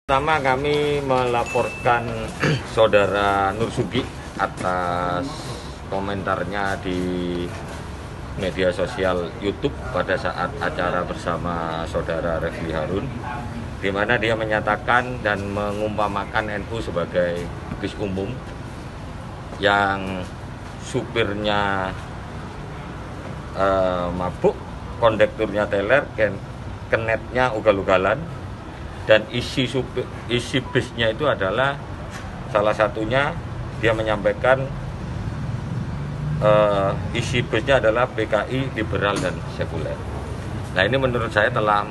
Pertama kami melaporkan saudara Nursugi atas komentarnya di media sosial YouTube pada saat acara bersama saudara Refli Harun, di mana dia menyatakan dan mengumpamakan NU sebagai bis umum yang supirnya mabuk, kondekturnya teler, kenetnya ugal-ugalan, dan isi bisnya itu adalah salah satunya dia menyampaikan isi bisnya adalah PKI liberal dan sekuler. Nah, ini menurut saya telah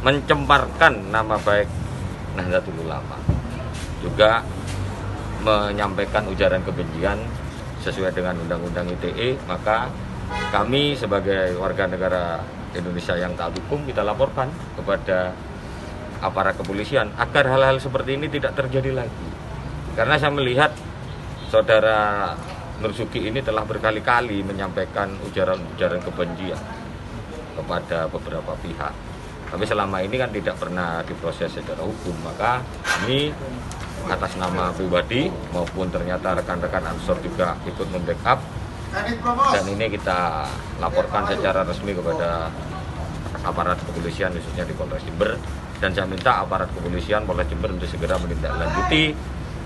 mencemparkan nama baik Nahdlatul Ulama, juga menyampaikan ujaran kebencian sesuai dengan Undang-Undang ITE. Maka kami sebagai warga negara Indonesia yang taat hukum, kita laporkan kepada aparat kepolisian agar hal-hal seperti ini tidak terjadi lagi. Karena saya melihat saudara Nursugi ini telah berkali-kali menyampaikan ujaran-ujaran kebencian kepada beberapa pihak. Tapi selama ini kan tidak pernah diproses secara hukum. Maka kami atas nama pribadi maupun ternyata rekan-rekan Ansor juga ikut membackup, dan ini kita laporkan secara resmi kepada aparat kepolisian khususnya di Polres Jember, dan saya minta aparat kepolisian Polres Jember untuk segera menindaklanjuti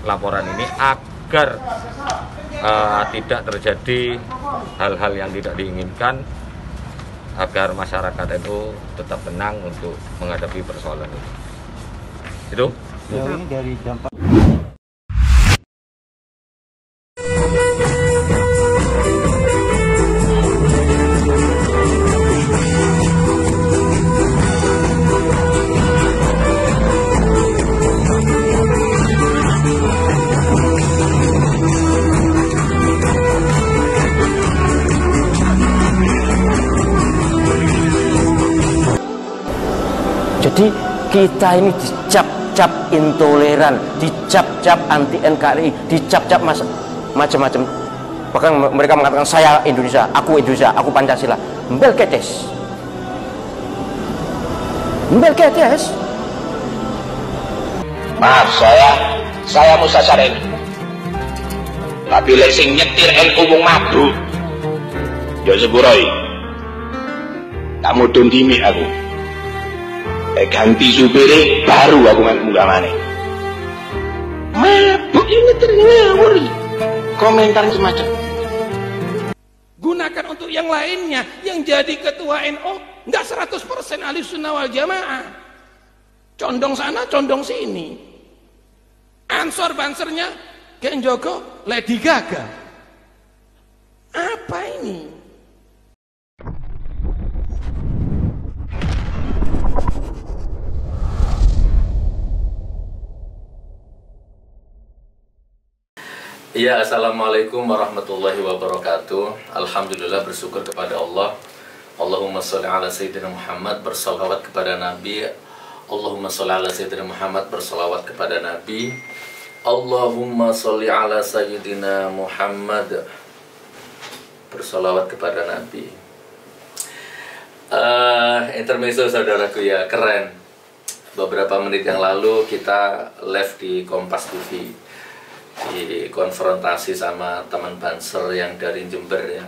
laporan ini agar tidak terjadi hal-hal yang tidak diinginkan, agar masyarakat NU tetap tenang untuk menghadapi persoalan ini. Itu ini dari dampak. Jadi kita ini dicap-cap intoleran, dicap-cap anti NKRI, dicap-cap macam-macam. Bahkan mereka mengatakan saya Indonesia, aku Pancasila. Mbel ketes. Maaf, saya Musa Sareni. Tapi lek sing nyetir NU wong mabuk, ya sepuroi. Tak mudun dimi aku. Ganti supire baru aku munggah maneh. Mabuk ini nyetir ngawur. Komentar semacam. Gunakan untuk yang lainnya. Yang jadi ketua NU enggak 100% Ahlussunnah wal Jamaah. Condong sana, condong sini. Ansor bansernya Gen Joko Lady Gaga. Apa ini? Ya, assalamualaikum warahmatullahi wabarakatuh. Alhamdulillah, bersyukur kepada Allah. Allahumma sholli ala sayyidina Muhammad, bersalawat kepada Nabi. Allahumma sholli ala sayyidina Muhammad, bersalawat kepada Nabi. Allahumma sholli ala sayyidina Muhammad, bersalawat kepada Nabi. Intermezzo saudaraku ya, keren. Beberapa menit yang lalu kita live di Kompas TV, di konfrontasi sama teman Banser yang dari Jember ya,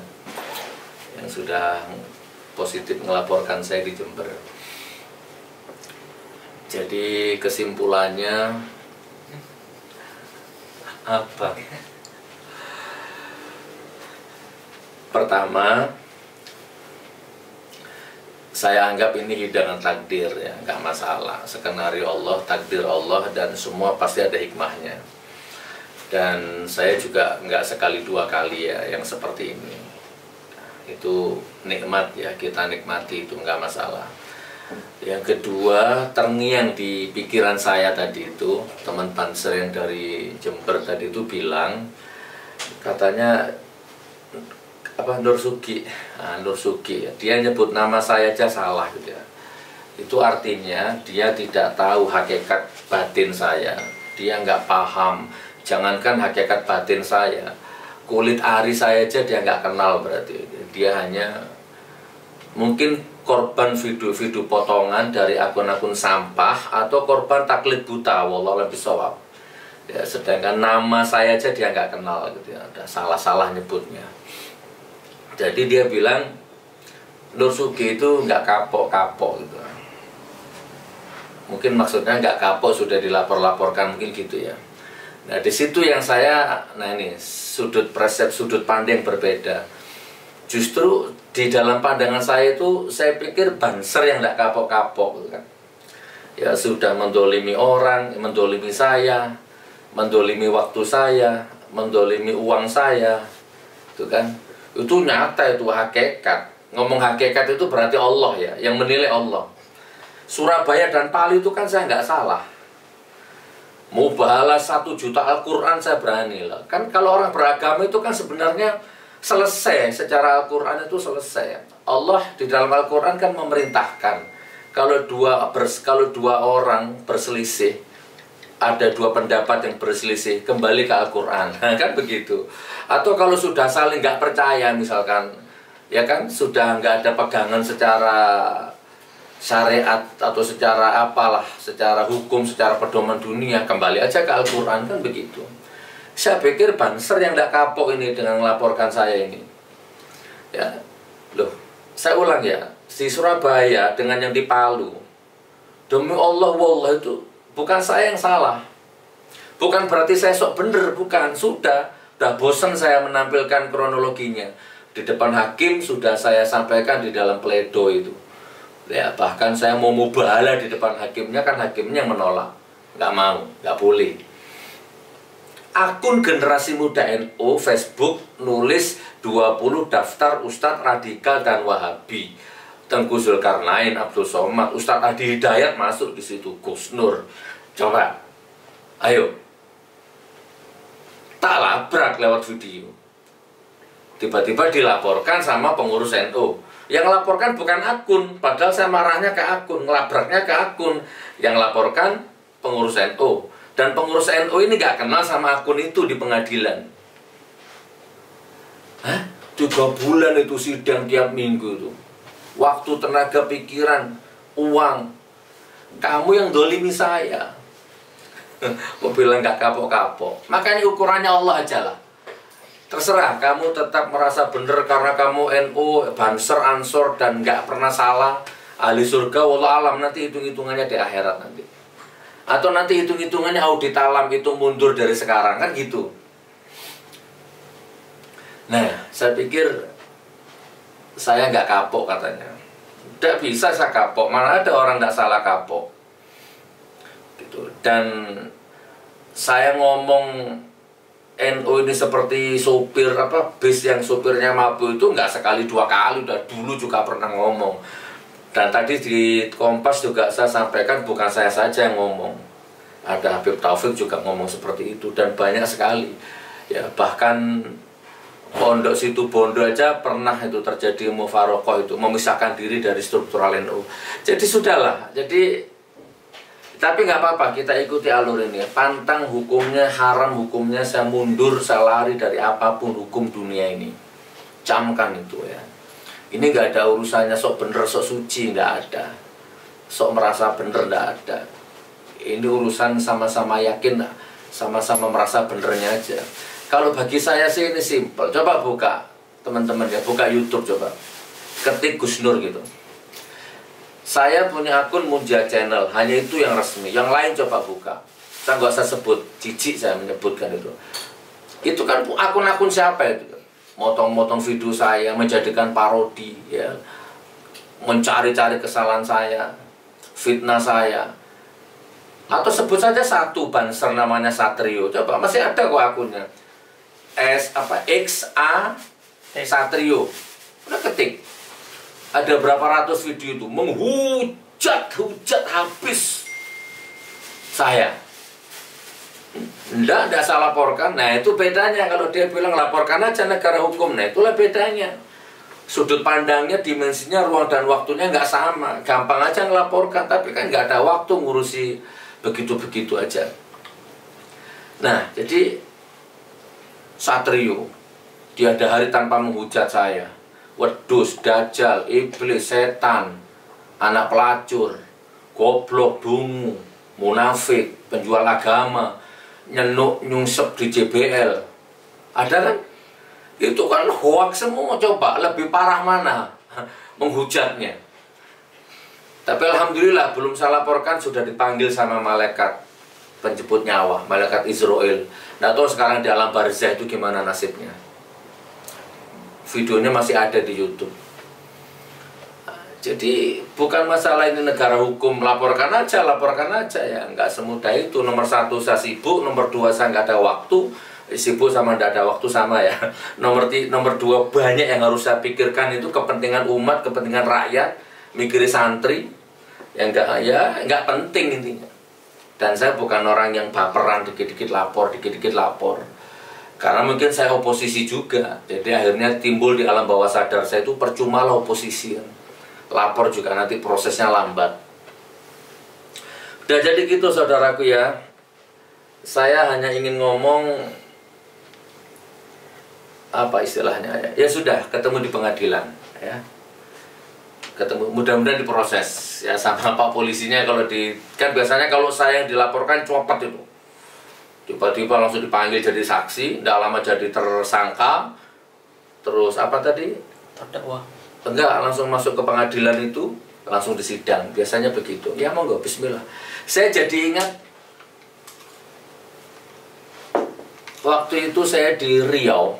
yang sudah positif melaporkan saya di Jember. Jadi kesimpulannya apa? Pertama, saya anggap ini hidangan takdir ya, nggak masalah. Skenario Allah, takdir Allah, dan semua pasti ada hikmahnya. Dan saya juga nggak sekali dua kali ya yang seperti ini. Itu nikmat ya, kita nikmati, itu nggak masalah. Yang kedua, terngiang di pikiran saya tadi itu, teman Banser yang dari Jember tadi itu bilang, katanya apa, Nursugi, dia nyebut nama saya aja salah gitu ya. Itu artinya dia tidak tahu hakikat batin saya, dia nggak paham. Jangankan hakikat batin saya, kulit ari saya aja dia nggak kenal. Berarti dia hanya mungkin korban video-video potongan dari akun-akun sampah atau korban taklid buta, wallahu a'lam bishawab. Ya, sedangkan nama saya aja dia nggak kenal gitu ya, ada salah-salah nyebutnya. Jadi dia bilang Nur Sugi itu nggak kapok-kapok gitu. Mungkin maksudnya nggak kapok sudah dilapor-laporkan, mungkin gitu ya. Nah di situ yang saya, nah ini sudut pandang berbeda. Justru di dalam pandangan saya itu, saya pikir Banser yang tidak kapok-kapok gitu kan. Ya sudah mendolimi orang, mendolimi saya, mendolimi waktu saya, mendolimi uang saya, itu kan. Itu nyata, itu hakikat. Ngomong hakikat itu berarti Allah ya, yang menilai Allah. Surabaya dan Palu itu kan saya nggak salah. Mau balas 1 juta Al-Quran saya berani lah. Kan kalau orang beragama itu kan sebenarnya selesai, secara Al-Quran itu selesai. Allah di dalam Al-Quran kan memerintahkan kalau dua orang berselisih, ada 2 pendapat yang berselisih, kembali ke Al-Quran. Kan begitu. Atau kalau sudah saling nggak percaya misalkan, ya kan sudah nggak ada pegangan secara syariat atau secara apalah, secara hukum, secara pedoman dunia, kembali aja ke Al-Quran, kan begitu. Saya pikir Banser yang tidak kapok ini dengan melaporkan saya ini. Ya, loh, saya ulang ya, di Surabaya dengan yang di Palu, demi Allah, wallah itu bukan saya yang salah. Bukan berarti saya sok bener, bukan. Sudah bosan saya menampilkan kronologinya. Di depan hakim sudah saya sampaikan di dalam pledoi itu. Ya, bahkan saya mau mubahalah di depan hakimnya, kan hakimnya yang menolak. Nggak mau, nggak boleh. Akun Generasi Muda NU Facebook nulis 20 daftar Ustadz radikal dan Wahabi. Tengku Zulkarnain, Abdul Somad, Ustadz Adi Hidayat masuk di situ, Gus Nur. Coba, ayo. Tak labrak lewat video. Tiba-tiba dilaporkan sama pengurus NU. Yang laporkan bukan akun, padahal saya marahnya ke akun, ngelabraknya ke akun. Yang laporkan pengurus NU. Dan pengurus NU ini gak kenal sama akun itu di pengadilan. Hah? 3 bulan itu sidang tiap minggu tuh. Waktu, tenaga, pikiran, uang. Kamu yang dolimi saya. Mau bilang gak kapok-kapok. Makanya ukurannya Allah aja lah. Terserah, kamu tetap merasa bener karena kamu NU, Banser, Ansor, dan gak pernah salah. Ahli surga, wallah alam, nanti hitung-hitungannya di akhirat nanti. Atau nanti hitung-hitungannya audit alam, itu mundur dari sekarang, kan gitu. Nah, saya pikir saya nggak kapok katanya. Tidak bisa saya kapok, mana ada orang nggak salah kapok. Gitu. Dan saya ngomong NU ini seperti sopir bis yang sopirnya mabuk itu nggak sekali 2 kali, udah dulu juga pernah ngomong. Dan tadi di Kompas juga saya sampaikan bukan saya saja yang ngomong. Ada Habib Taufik juga ngomong seperti itu dan banyak sekali. Ya, bahkan Pondok Situ Bondo aja pernah itu terjadi mufarokoh itu, memisahkan diri dari struktural NU. Jadi sudahlah. Tapi nggak apa-apa, kita ikuti alur ini. Pantang hukumnya, haram hukumnya, saya mundur, saya lari dari apapun hukum dunia ini. Camkan itu ya. Ini nggak ada urusannya sok bener, sok suci, nggak ada. Sok merasa bener, nggak ada. Ini urusan sama-sama yakin, sama-sama merasa benernya aja. Kalau bagi saya sih ini simple. Coba buka, teman-teman ya, buka YouTube coba. Ketik Gus Nur gitu. Saya punya akun Munja Channel, hanya itu yang resmi. Yang lain coba buka. Saya nggak usah sebut, jijik saya menyebutkan itu. Itu kan akun-akun siapa itu? Motong-motong video saya, menjadikan parodi, ya, mencari-cari kesalahan saya, fitnah saya, atau sebut saja satu Banser namanya Satrio, coba masih ada kok akunnya, XA Satrio, udah ketik, ada berapa ratus video itu menghujat habis saya. Tidak saya laporkan. Nah itu bedanya. Kalau dia bilang laporkan aja negara hukum, nah itulah bedanya. Sudut pandangnya, dimensinya, ruang dan waktunya nggak sama. Gampang aja ngelaporkan, tapi kan nggak ada waktu ngurusi begitu-begitu aja. Nah jadi Satrio, dia ada hari tanpa menghujat saya, wedus, dajjal, iblis, setan, anak pelacur, goblok, dungu, munafik, penjual agama, nyenuk, nyungsep di JBL. Ada kan? Itu kan hoax semua. Coba lebih parah mana menghujatnya. Tapi alhamdulillah belum saya laporkan sudah dipanggil sama malaikat penjemput nyawa, malaikat Israel. Nggak tahu sekarang di alam barzah itu gimana nasibnya. Videonya masih ada di YouTube. Jadi bukan masalah ini negara hukum, laporkan aja ya. Nggak semudah itu. Nomor satu saya sibuk, nomor dua saya nggak ada waktu. Sibuk sama nggak ada waktu sama ya. Nomor dua banyak yang harus saya pikirkan, itu kepentingan umat, kepentingan rakyat, mikirin santri yang nggak penting intinya. Dan saya bukan orang yang baperan, dikit-dikit lapor. Karena mungkin saya oposisi juga. Jadi akhirnya timbul di alam bawah sadar saya itu percuma lah oposisi. Lapor juga nanti prosesnya lambat. Udah jadi gitu saudaraku ya. Saya hanya ingin ngomong apa istilahnya ya. Ya sudah, ketemu di pengadilan ya. Ketemu, mudah-mudahan diproses ya sama Pak polisinya. Kalau kan biasanya kalau saya yang dilaporkan copot itu. Tiba-tiba langsung dipanggil jadi saksi, tidak lama jadi tersangka. Terus apa tadi? Terdakwa. Enggak, langsung masuk ke pengadilan itu, langsung disidang. Biasanya begitu. Ya monggo, bismillah. Saya jadi ingat waktu itu saya di Riau.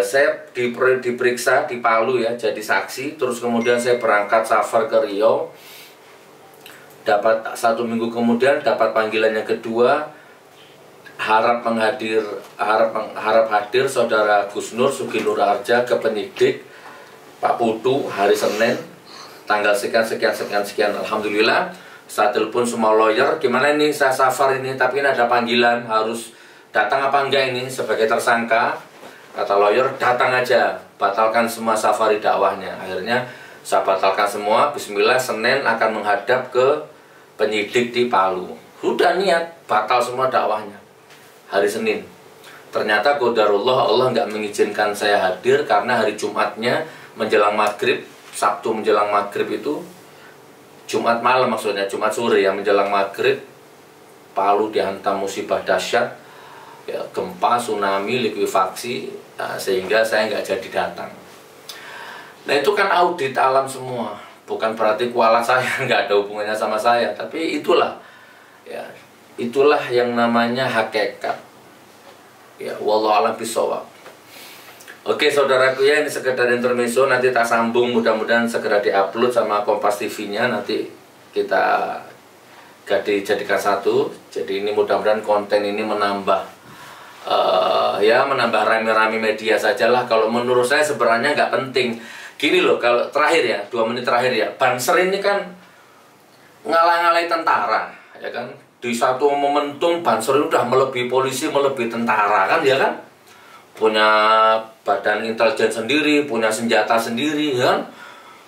Saya diperiksa di Palu ya, jadi saksi. Terus kemudian saya berangkat safar ke Riau. Dapat 1 minggu kemudian dapat panggilan yang kedua, harap hadir saudara Gus Nur Sugi Nur Harja ke penyidik Pak Putu hari Senin tanggal sekian. Alhamdulillah saya telepon semua lawyer, gimana ini saya safar ini tapi ini ada panggilan, harus datang apa enggak ini sebagai tersangka. Kata lawyer, datang aja, batalkan semua safari dakwahnya. Akhirnya saya batalkan semua. Bismillah, Senin akan menghadap ke penyidik di Palu. Sudah niat, batal semua dakwahnya hari Senin. Ternyata qadarullah, Allah nggak mengizinkan saya hadir karena hari Jumatnya menjelang maghrib, Sabtu menjelang maghrib itu, Jumat malam maksudnya, Jumat sore ya menjelang maghrib, Palu dihantam musibah dahsyat. Ya, gempa, tsunami, likuifaksi, sehingga saya nggak jadi datang. Nah itu kan audit alam semua, bukan berarti kualat saya nggak ada hubungannya sama saya, tapi itulah yang namanya hakikat. Ya, wallahu a'lam bishawab. Oke saudaraku ya, ini sekedar intermezzo, nanti tak sambung, mudah-mudahan segera diupload sama Kompas TV-nya, nanti kita dijadikan satu. Jadi ini mudah-mudahan konten ini menambah menambah rame-rame media sajalah. Kalau menurut saya sebenarnya nggak penting. Gini loh, kalau terakhir ya, 2 menit terakhir ya, Banser ini kan ngalah-ngalahi tentara, ya kan? Di satu momentum Banser ini udah melebihi polisi, melebihi tentara kan, ya kan? Punya badan intelijen sendiri, punya senjata sendiri, ya kan?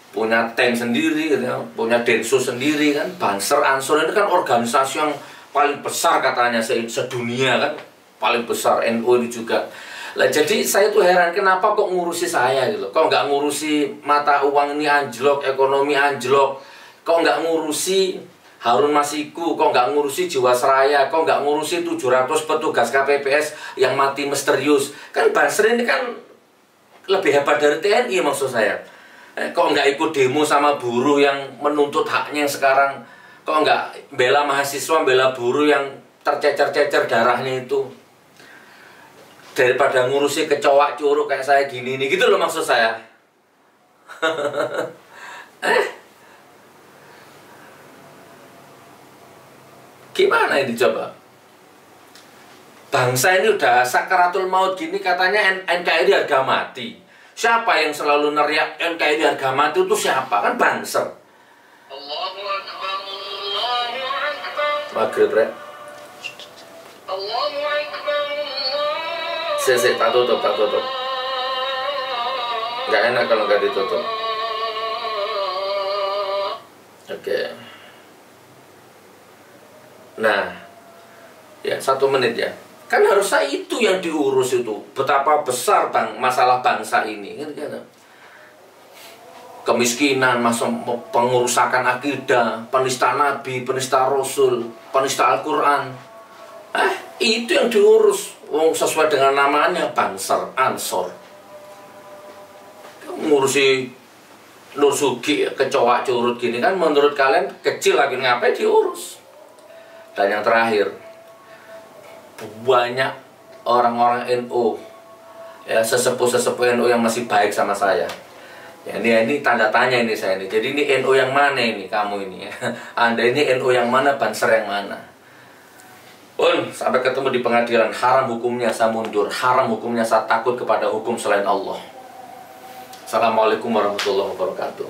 Punya tank sendiri, ya? Punya Densus sendiri kan? Banser, Ansor ini kan organisasi yang paling besar katanya sedunia kan? Paling besar, NU ini juga. Lah jadi saya tuh heran kenapa kok ngurusi saya gitu. Kok nggak ngurusi mata uang ini anjlok, ekonomi anjlok. Kok nggak ngurusi Harun Masiku, kok nggak ngurusi Jiwasraya, kok nggak ngurusi 700 petugas KPPS yang mati misterius. Kan Banser ini kan lebih hebat dari TNI maksud saya. Kok nggak ikut demo sama buruh yang menuntut haknya yang sekarang. Kok nggak bela mahasiswa, bela buruh yang tercecer-cecer darahnya itu. Daripada ngurusi kecoak curug kayak saya gini nih, gitu loh maksud saya. Gimana ini coba? Bangsa ini udah sakaratul maut gini, katanya NKRI harga mati. Siapa yang selalu neriak NKRI harga mati itu siapa? Kan Banser. Allahu Akbar, Allahu Akbar. Maghrib, Rek. Allahu Akbar. Tak tutup. Gak enak kalau nggak ditutup. Oke. Nah, ya 1 menit ya. Kan harusnya itu yang diurus itu. Betapa besar masalah bangsa ini. Kan? Kemiskinan, pengurusakan akidah, penista Nabi, penista Rasul, penista Al-Quran. Itu yang diurus. Sesuai dengan namanya, Banser, Ansor. Ngurusi Nur Sugi, kecoak curut gini kan, menurut kalian kecil lagi, ngapain diurus? Dan yang terakhir, banyak orang-orang NU, ya, sesepuh-sesepuh NU yang masih baik sama saya. Ya, ini tanda tanya ini saya ini. Jadi ini NU yang mana ini kamu ini? Ya. Anda ini NU yang mana, Banser yang mana? Sampai ketemu di pengadilan, haram hukumnya saya mundur, haram hukumnya saya takut kepada hukum selain Allah. Assalamualaikum warahmatullahi wabarakatuh.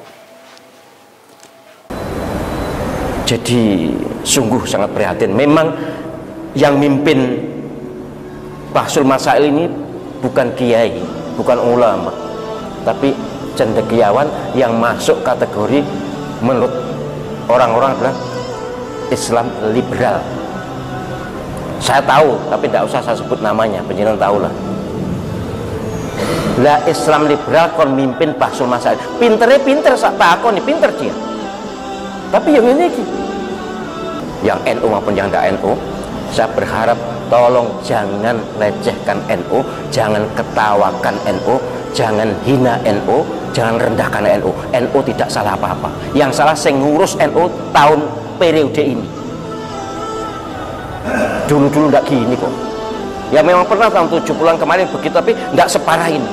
Jadi sungguh sangat prihatin. Memang yang mimpin Bahsul Masail ini bukan kiai, bukan ulama, tapi cendekiawan yang masuk kategori menurut orang-orang adalah Islam liberal. Saya tahu, tapi tidak usah saya sebut namanya, penjenengan tahu lah. Lah Islam liberal kon mimpin Bahsul Masail. Pinternya pinter, sak takon nih pinter dia. Tapi yang ini, yang NU maupun yang tidak NU, saya berharap tolong jangan lecehkan NU, jangan ketawakan NU, jangan hina NU, jangan rendahkan NU. NU tidak salah apa-apa. Yang salah sing ngurus NU tahun periode ini. Dulu-dulu tidak gini kok. Ya memang pernah tahun 70-an kemarin begitu, tapi tidak separah ini.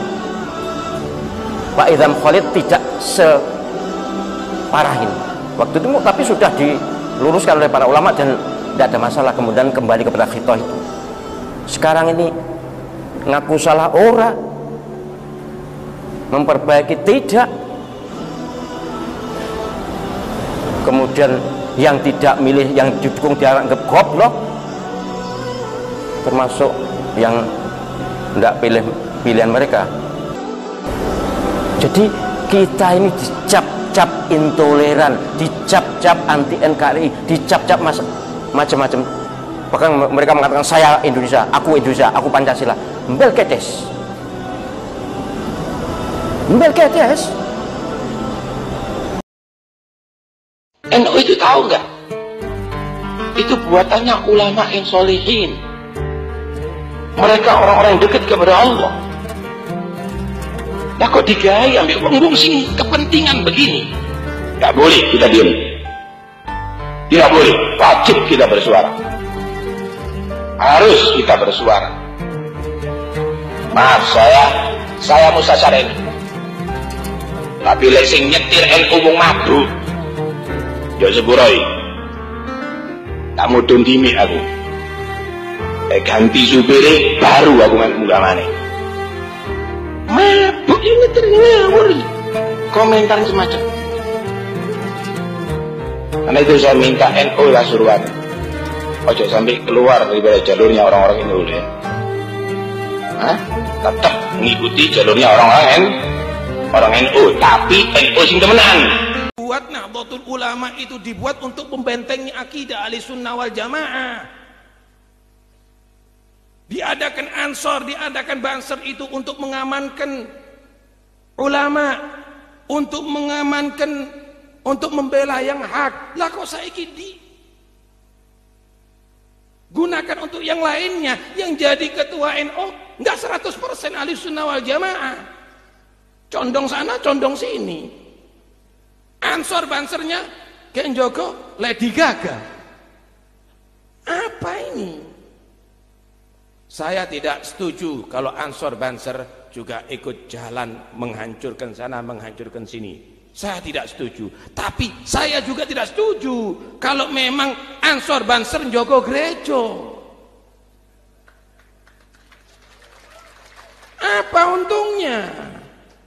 Pak Idham Khalid tidak separah ini. Waktu itu tapi sudah diluruskan oleh para ulama dan tidak ada masalah, kemudian kembali kepada khitoh itu. Sekarang ini ngaku salah ora, memperbaiki tidak, kemudian yang tidak milih, yang didukung dianggap goblok, termasuk yang tidak pilih pilihan mereka. Jadi kita ini dicap-cap intoleran, dicap-cap anti NKRI, dicap-cap macam-macam. Bahkan mereka mengatakan saya Indonesia, aku Pancasila. Mbel ketes. NU itu tahu nggak? Itu buatannya ulama yang solihin. Mereka orang-orang yang dekat kepada Allah. Nah kok digaya ambil punggung sing kepentingan begini? Nggak boleh kita diam. Tidak boleh, wajib kita bersuara. Harus kita bersuara. Maaf saya Musa Sareni. Tapi lek sing nyetir NU wong mabuk, ya sepuroi. Tak mudun dimi aku. Ganti supire baru aku munggah maneh. Mabuk yang nyetir ngawur. Komentar semacam. Karena itu saya minta NU Pasuruan, ojo sampai keluar daripada jalurnya orang-orang ini dulu ya. Tetap mengikuti jalurnya orang NU, tapi NU sing temenan. Buat Nahdlatul Ulama itu dibuat untuk membentengi akidah Ahlussunnah wal Jamaah. Diadakan Ansor, diadakan Banser itu untuk mengamankan ulama, untuk mengamankan, untuk membela yang hak. Lah kok saiki gunakan untuk yang lainnya. Yang jadi ketua NU enggak 100% Ahlussunnah wal Jamaah. Condong sana, condong sini. Ansor Bansernya kayak Joko Lady Gaga. Apa ini? Saya tidak setuju kalau Ansor Banser juga ikut jalan menghancurkan sana, menghancurkan sini. Saya tidak setuju. Tapi saya juga tidak setuju kalau memang Ansor Banser njogo gereja. Apa untungnya?